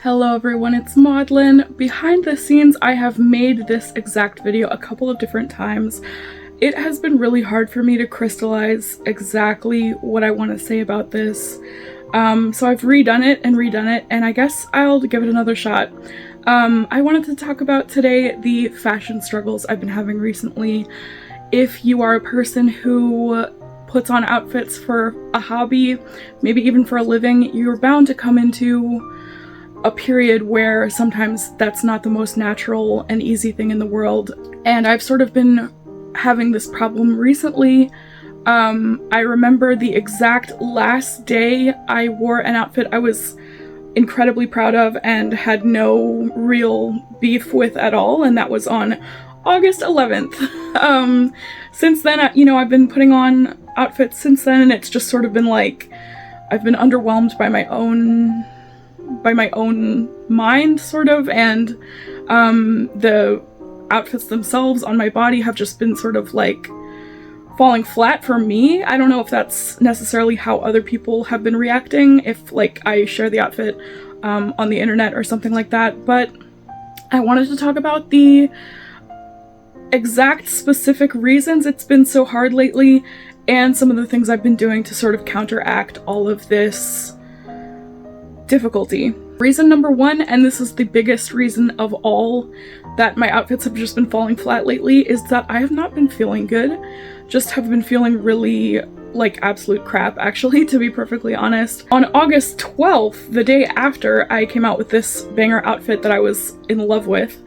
Hello everyone, it's Maudlin. Behind the scenes, I have made this exact video a couple of different times. It has been really hard for me to crystallize exactly what I want to say about this. So I've redone it, and I guess I'll give it another shot. I wanted to talk about today the fashion struggles I've been having recently. If you are a person who puts on outfits for a hobby, maybe even for a living, you're bound to come into a period where sometimes that's not the most natural and easy thing in the world. And I've sort of been having this problem recently. I remember the exact last day I wore an outfit I was incredibly proud of and had no real beef with at all, and that was on August 11th. Since then, I've been putting on outfits since then, and it's just sort of been like, I've been underwhelmed by my own mind, sort of, and the outfits themselves on my body have just been sort of like falling flat for me. I don't know if that's necessarily how other people have been reacting, if like I share the outfit on the internet or something like that, but I wanted to talk about the exact specific reasons it's been so hard lately and some of the things I've been doing to sort of counteract all of this difficulty. Reason number one, and this is the biggest reason of all that my outfits have just been falling flat lately, is that I have not been feeling good. Just have been feeling really like absolute crap, actually, to be perfectly honest. On August 12th, the day after I came out with this banger outfit that I was in love with,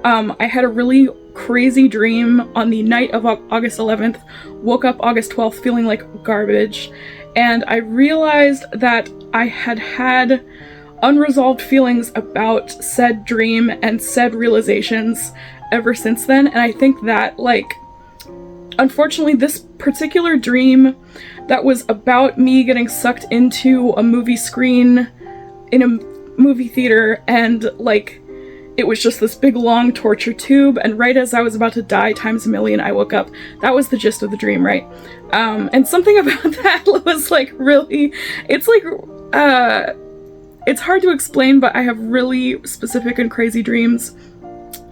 I had a really crazy dream on the night of August 11th, woke up August 12th feeling like garbage, and I realized that I had unresolved feelings about said dream and said realizations ever since then. And I think that, like, unfortunately, this particular dream that was about me getting sucked into a movie screen in a movie theater, and like it was just this big long torture tube, and right as I was about to die times a million, I woke up. That was the gist of the dream, right? And something about that was like really, it's like, it's hard to explain, but I have really specific and crazy dreams,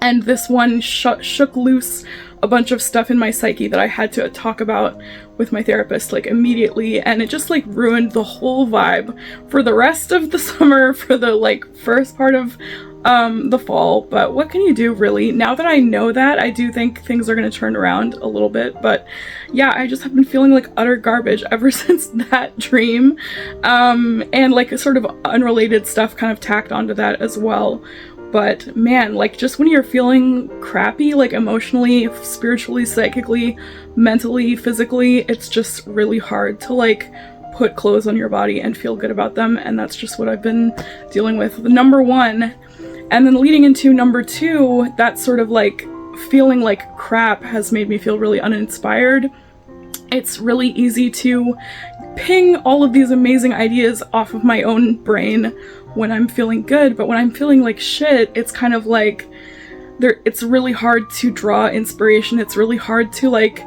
and this one shook loose a bunch of stuff in my psyche that I had to talk about with my therapist like immediately, and it just like ruined the whole vibe for the rest of the summer, for the like first part of the fall. But what can you do, really? Now that I know that, I do think things are going to turn around a little bit, but yeah, I just have been feeling like utter garbage ever since that dream, and like sort of unrelated stuff kind of tacked onto that as well. But man, like just when you're feeling crappy, like emotionally, spiritually, psychically, mentally, physically, it's just really hard to like put clothes on your body and feel good about them, and that's just what I've been dealing with. Number one. And then leading into number two, that sort of like feeling like crap has made me feel really uninspired. It's really easy to ping all of these amazing ideas off of my own brain when I'm feeling good, but when I'm feeling like shit, it's kind of like it's really hard to draw inspiration. It's really hard to like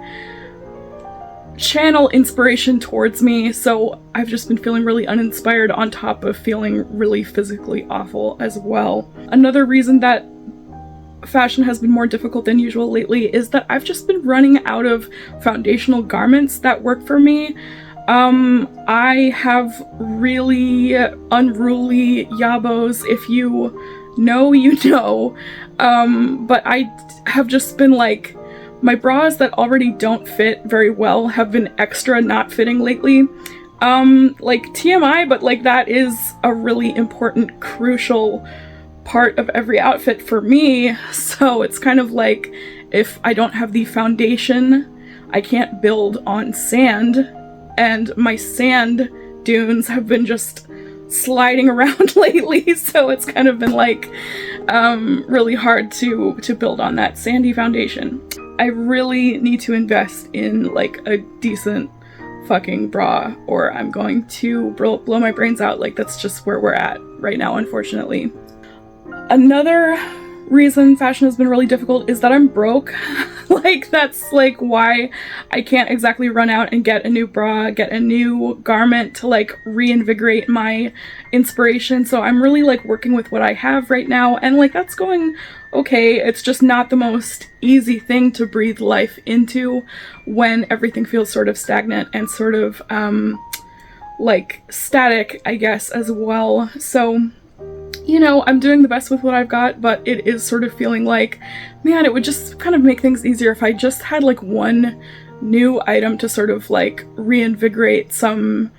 channel inspiration towards me, so I've just been feeling really uninspired on top of feeling really physically awful as well. Another reason that fashion has been more difficult than usual lately is that I've just been running out of foundational garments that work for me. I have really unruly yabos. If you know, you know. But I have just been like, my bras that already don't fit very well have been extra not fitting lately. Like TMI, but like that is a really important, crucial part of every outfit for me. So it's kind of like, if I don't have the foundation, I can't build on sand. And my sand dunes have been just sliding around lately, so it's kind of been like really hard to build on that sandy foundation. I really need to invest in like a decent fucking bra, or I'm going to blow my brains out. Like that's just where we're at right now, unfortunately. Another reason fashion has been really difficult is that I'm broke. Like, that's like why I can't exactly run out and get a new bra, get a new garment to like reinvigorate my inspiration. So I'm really like working with what I have right now, and like that's going okay. It's just not the most easy thing to breathe life into when everything feels sort of stagnant and sort of like static, I guess, as well. So, you know, I'm doing the best with what I've got, but it is sort of feeling like, man, it would just kind of make things easier if I just had like one new item to sort of like reinvigorate some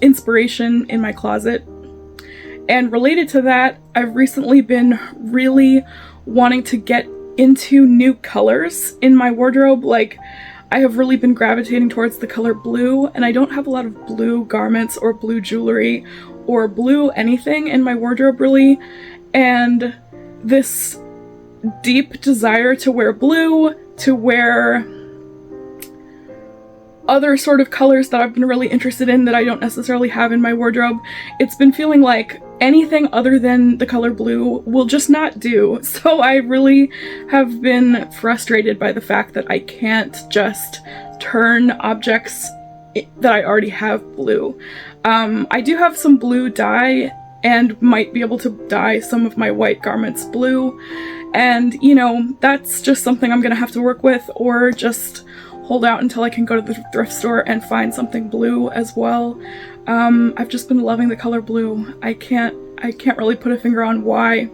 inspiration in my closet. And related to that, I've recently been really wanting to get into new colors in my wardrobe. Like, I have really been gravitating towards the color blue, and I don't have a lot of blue garments or blue jewelry or blue anything in my wardrobe really, and this deep desire to wear blue, to wear other sort of colors that I've been really interested in that I don't necessarily have in my wardrobe, it's been feeling like anything other than the color blue will just not do. So I really have been frustrated by the fact that I can't just turn objects that I already have blue. I do have some blue dye and might be able to dye some of my white garments blue, and you know, that's just something I'm gonna have to work with, or just hold out until I can go to the thrift store and find something blue as well. I've just been loving the color blue. I can't really put a finger on why.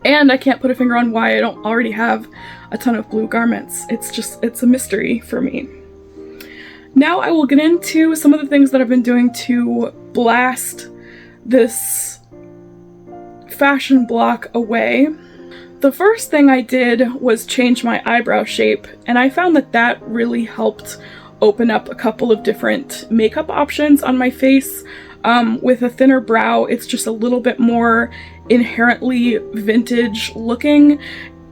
And I can't put a finger on why I don't already have a ton of blue garments. It's a mystery for me. Now I will get into some of the things that I've been doing to blast this fashion block away. The first thing I did was change my eyebrow shape, and I found that that really helped open up a couple of different makeup options on my face. With a thinner brow, it's just a little bit more inherently vintage looking.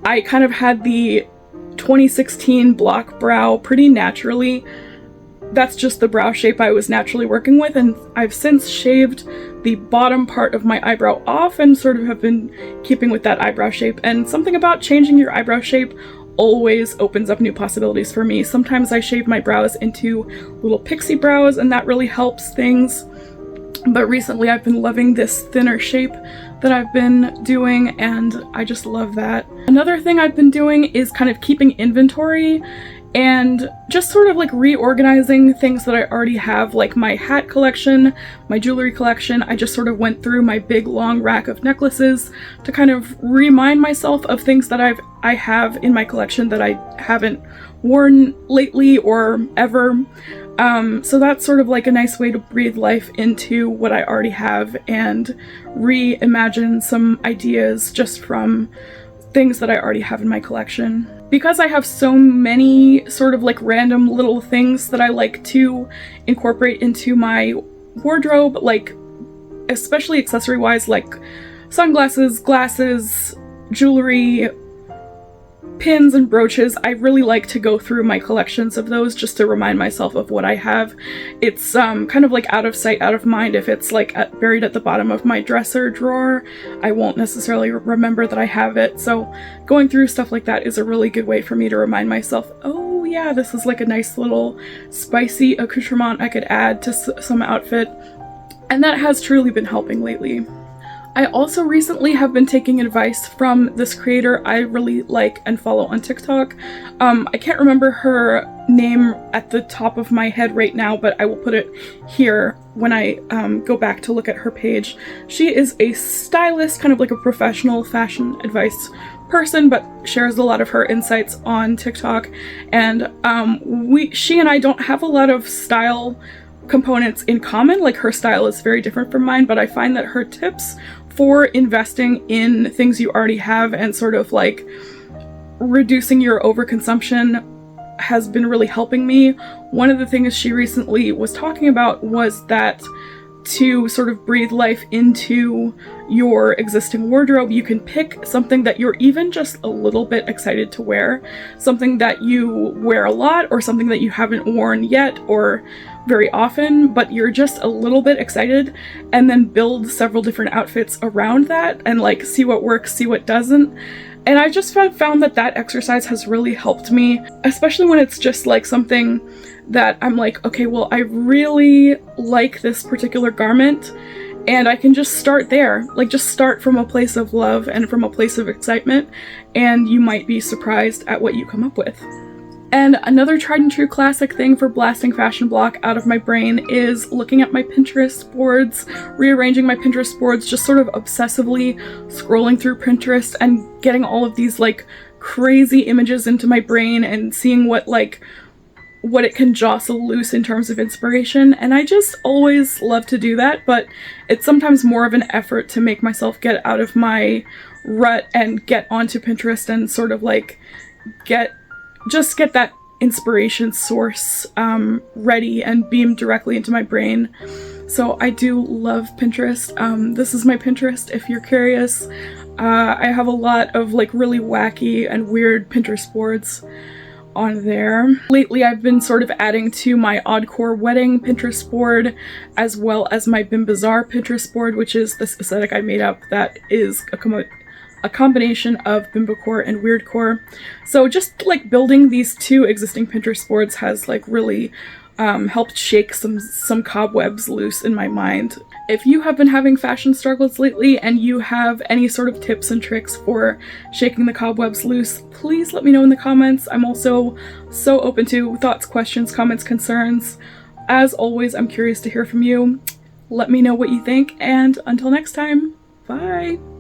I kind of had the 2016 block brow pretty naturally. That's just the brow shape I was naturally working with, and I've since shaved the bottom part of my eyebrow off and sort of have been keeping with that eyebrow shape. And something about changing your eyebrow shape always opens up new possibilities for me. Sometimes I shave my brows into little pixie brows, and that really helps things. But recently I've been loving this thinner shape that I've been doing, and I just love that. Another thing I've been doing is kind of keeping inventory and just sort of like reorganizing things that I already have, like my hat collection, my jewelry collection. I just sort of went through my big long rack of necklaces to kind of remind myself of things that I have in my collection that I haven't worn lately or ever. So that's sort of like a nice way to breathe life into what I already have and reimagine some ideas just from things that I already have in my collection. Because I have so many sort of like random little things that I like to incorporate into my wardrobe, like especially accessory wise, like sunglasses, glasses, jewelry, pins and brooches, I really like to go through my collections of those just to remind myself of what I have. It's kind of like out of sight, out of mind. If it's like buried at the bottom of my dresser drawer, I won't necessarily remember that I have it. So going through stuff like that is a really good way for me to remind myself, oh yeah, this is like a nice little spicy accoutrement I could add to some outfit. And that has truly been helping lately. I also recently have been taking advice from this creator I really like and follow on TikTok. I can't remember her name at the top of my head right now, but I will put it here when I go back to look at her page. She is a stylist, kind of like a professional fashion advice person, but shares a lot of her insights on TikTok. And she and I don't have a lot of style components in common. Like, her style is very different from mine, but I find that her tips for investing in things you already have and sort of like reducing your overconsumption has been really helping me. One of the things she recently was talking about was that to sort of breathe life into your existing wardrobe, you can pick something that you're even just a little bit excited to wear, something that you wear a lot or something that you haven't worn yet, or very often, but you're just a little bit excited, and then build several different outfits around that and like see what works, see what doesn't. And I just found that that exercise has really helped me, especially when it's just like something that I'm like, okay, well, I really like this particular garment, and I can just start there. Like, just start from a place of love and from a place of excitement, and you might be surprised at what you come up with. And another tried and true classic thing for blasting fashion block out of my brain is looking at my Pinterest boards, rearranging my Pinterest boards, just sort of obsessively scrolling through Pinterest and getting all of these like crazy images into my brain and seeing what it can jostle loose in terms of inspiration. And I just always love to do that, but it's sometimes more of an effort to make myself get out of my rut and get onto Pinterest and sort of like get that inspiration source ready and beamed directly into my brain. So I do love Pinterest. This is my Pinterest if you're curious. I have a lot of like really wacky and weird Pinterest boards on there. Lately I've been sort of adding to my Oddcore Wedding Pinterest board, as well as my Bim Bazaar Pinterest board, which is this aesthetic I made up that is a combination of Bimbocore and Weirdcore. So just like building these two existing Pinterest boards has like really helped shake some cobwebs loose in my mind. If you have been having fashion struggles lately and you have any sort of tips and tricks for shaking the cobwebs loose, please let me know in the comments. I'm also so open to thoughts, questions, comments, concerns. As always, I'm curious to hear from you. Let me know what you think, and until next time, bye!